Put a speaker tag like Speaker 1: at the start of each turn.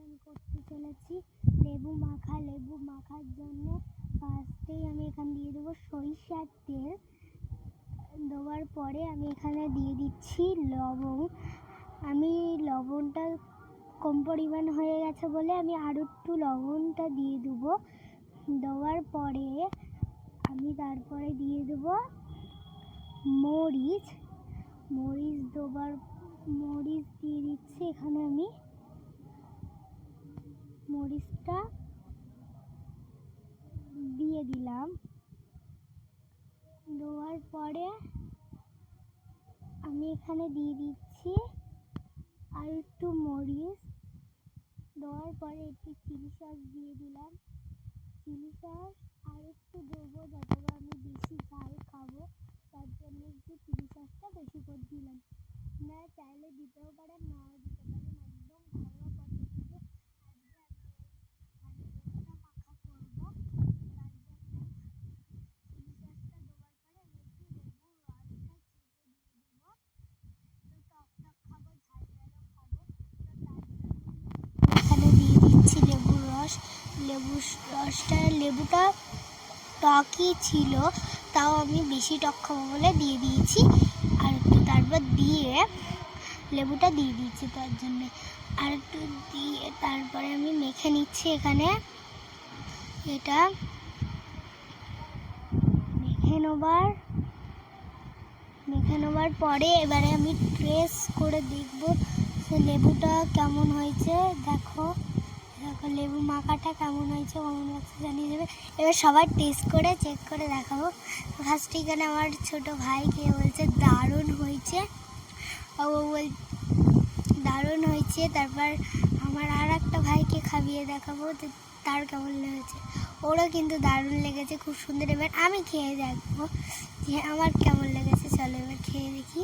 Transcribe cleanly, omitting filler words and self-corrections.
Speaker 1: আমি করতে চলেছি লেবু মাখা। লেবু মাখার জন্য ফার্স্টেই আমি এখানে দিয়ে দেবো সরিষার তেল। দেওয়ার পরে আমি এখানে দিয়ে দিচ্ছি লবণ। আমি লবণটা কম পরিমাণ হয়ে গেছে বলে আমি আরও একটু লবণটা দিয়ে দেবো। দেওয়ার পরে আমি তারপরে দিয়ে দেবো মরিচ। মরিচ দিয়ে দিচ্ছি এখানে। আমি মরিচটা দিয়ে দিলাম। দেওয়ার পরে আমি এখানে দিয়ে দিচ্ছি আর একটু মরিচ। দেওয়ার পরে একটু চিলি সস দিয়ে দিলাম। চিলি সস আর একটু দেবো, যাতে আমি বেশি ঝাল খাবো, তার জন্য একটু চিলি সসটা বেশি করে দিলাম। না চাইলে দিতেও পারেন, নাও দিতে পারেন। একদম ঘরোয়া পদ্ধতিতে আজকে আমি মাখা করবো। তার জন্য চিলি সসটা দেওয়ার পরে আমি একটু লেবুর রসটা চেপে দিয়ে দেবো। তো টক টক খাবো, ঝাল ঝালও খাবো, তো তার জন্য এখানে দিয়ে দিচ্ছি লেবুর রস। লেবুটা টকই ছিল, তাও আমি বেশি টক খাবো বলে দিয়ে দিয়েছি। আর একটু তারপর দিয়ে লেবুটা দিয়ে দিয়েছি তার জন্যে। আর একটু দিয়ে তারপরে আমি মেখে নিচ্ছি এখানে। এটা মেখে নেবার পরে এবারে আমি টেস্ট করে দেখবো যে লেবুটা কেমন হয়েছে। দেখো লেবু মাখাটা কেমন হয়েছে কমেন্ট বক্সে জানিয়ে দেবে। এবার সবার টেস্ট করে চেক করে দেখাবো। ফার্স্টে এখানে আমার ছোটো ভাই কে বলছে দারুণ হয়েছে, ও বল দারুণ হয়েছে। তারপর আমার আর একটা ভাইকে খাইয়ে দেখাবো যে তার কেমন লেগেছে। ওরও কিন্তু দারুণ লেগেছে, খুব সুন্দর। এবার আমি খেয়ে দেখবো যে আমার কেমন লেগেছে। চলো এবার খেয়ে দেখি।